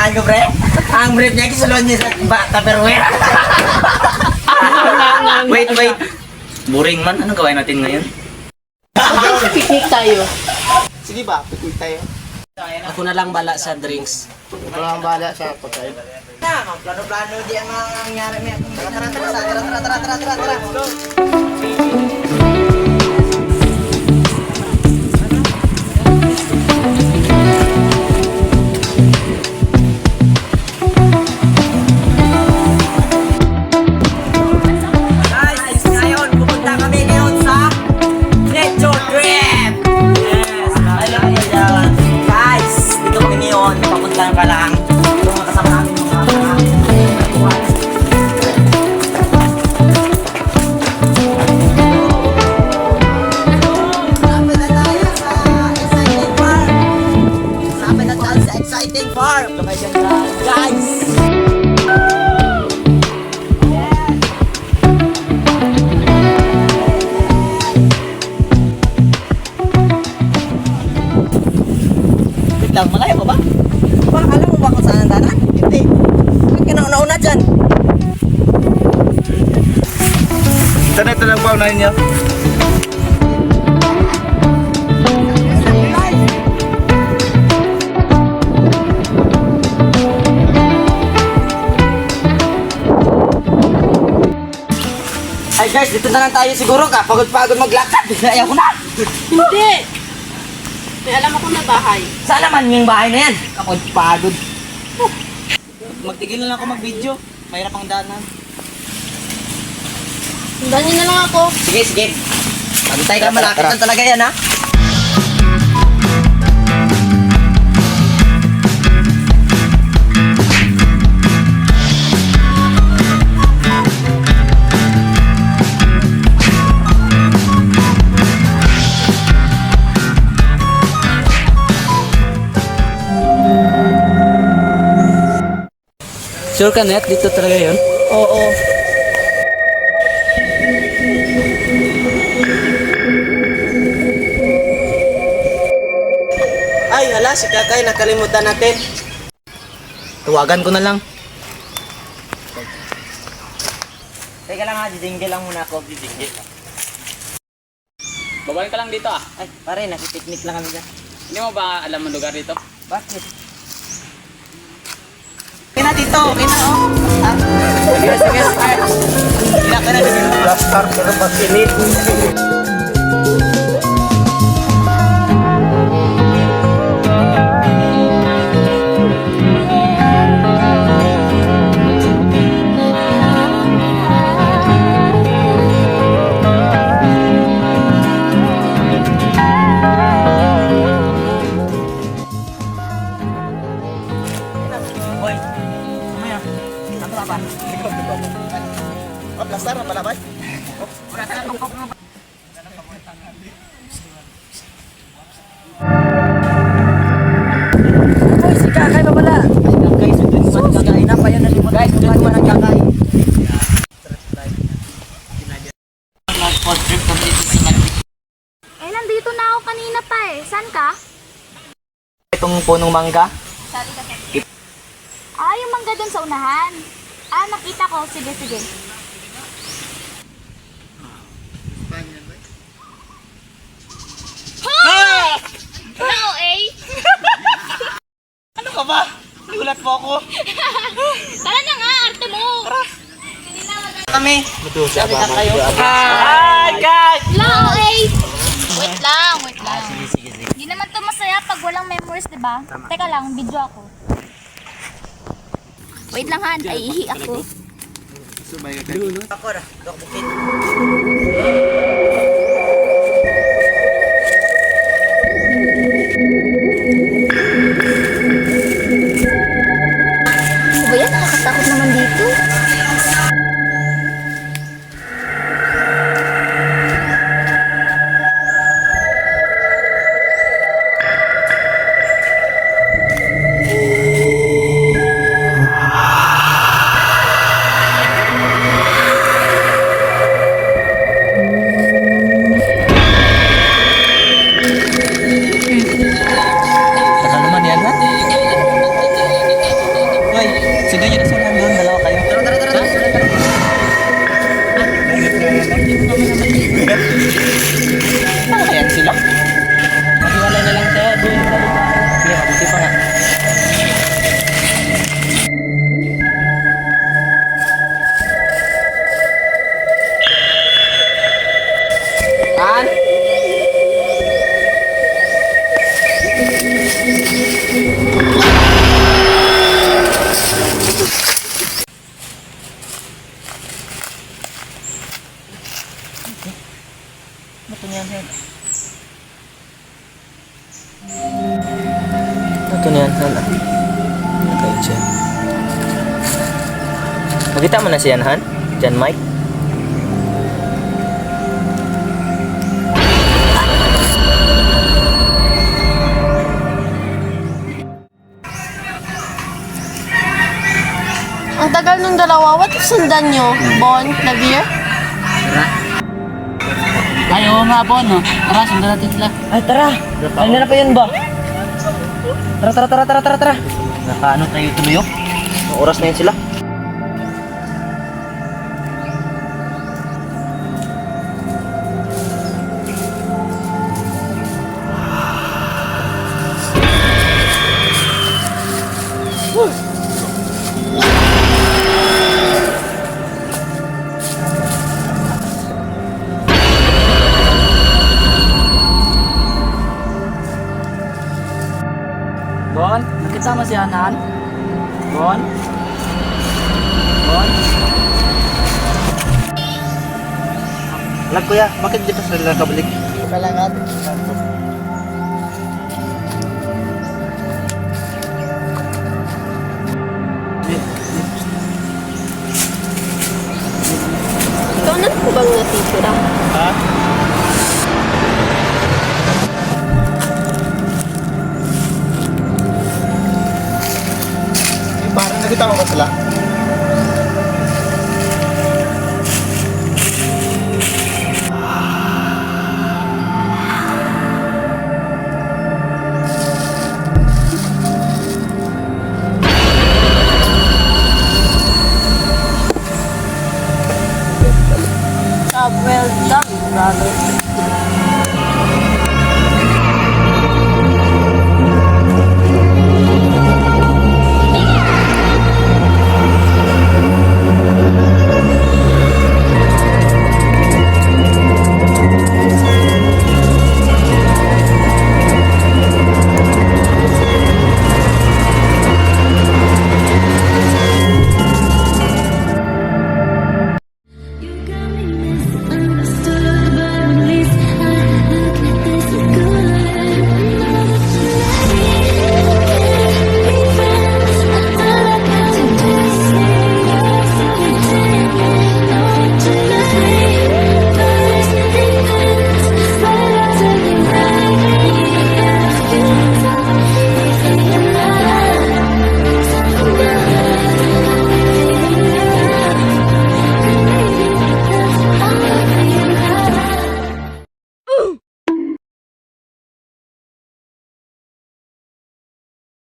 Tahan ko, pre. Ang brief niya, kisulon niya sa Tupperware. Wait. Boring man. Anong gawin natin ngayon? Picnic tayo. Sige ba, pipig tayo. Ako na lang bala sa drinks. Ito lang ang bahala sa pagkain. Plano-plano di ang mga nangyari. Tara. Guys, ngayon, pupunta kami ngayon sa Nature Trip! Yes! Guys, dito kami ngayon. Papunta ka lang. Ito mga kasama namin mga Lapit na tayo sa exciting farm! Lumay dyan guys! Wait lang, malayo pa ba? Alam mo ba kung saan ang danan? Hindi. Ang kinauna-una dyan. Ito lang pa unahin niyo. Ay guys, dito na lang tayo siguro ka. Pagod-pagod maglakad. Ayaw ko na. Hindi! May alam ako na bahay. Saan naman yung bahay na yan? Pagod-pagod. Magtigil na lang ako mag-video. Mahirap ang daanan. Sundan niyo na lang ako. Sige. Pagod ka, malapit lang talaga yan ha. Sure ka, Net? Dito talaga yun? Oo. Ay, hala, si Kakay, nakalimutan natin. Tuwagan ko na lang. Teka lang ha, didinggil lang muna ako. Babae ka lang dito ah. Ay, pare, nakipiknik lang kami dyan. Hindi mo ba alam ang lugar dito? Bakit? Okay na dito, okay na oh. Sige. Hila ka na dito. Plaster pero pagkinit. Hoy, mamaya. Ano ka ba? Oh, plaster na pala ba? Wala ka na tungkok mo. Hoy, si Kakay ba pala? Ay, guys, sundin mo ang Kakay na pa yan nalimot. Guys, sundin mo ang Kakay. Mag-food trip kami dito sa Eh, nandito na ako kanina pa eh. Saan ka? itong punong mangga. Ah, yung mangga dun sa unahan. Ah, nakita ko. Sige. Hello, eh. Ano ka ba? Nagulat mo ako. Tara na nga, arte mo. Kami. Madusa ba? Kayo. Hi, guys! Hello, eh. Wait lang. Sige. Hindi naman to masaya pag walang memories, di ba? Teka lang, video ako. Wait lang, Han. Ay, ihi ako. Ako na. Dok Bukit. Ano ba yan? Nakakatakot naman dito. Ito niyan, Hen. Ito niyan, Han. Okay, dyan. Nakita mo na siya, Han? Dyan, Mike? Ang tagal nung dalawa. What if sundan nyo? Bon, Navir? Ay, oo nga po, no? Tara, sundan natin sila. Ay, tara! Ay, na pa yun ba? Tara! Nakaano tayo tuloy, oh? Ang oras na yun sila. Bon, nakita mo si Hanan? Bon? Bon? Alam kuya, bakit di pa sila nakabalik? Kalangat. Ikaw na po bang natitira? Ha? Parang nakita mo ba sila?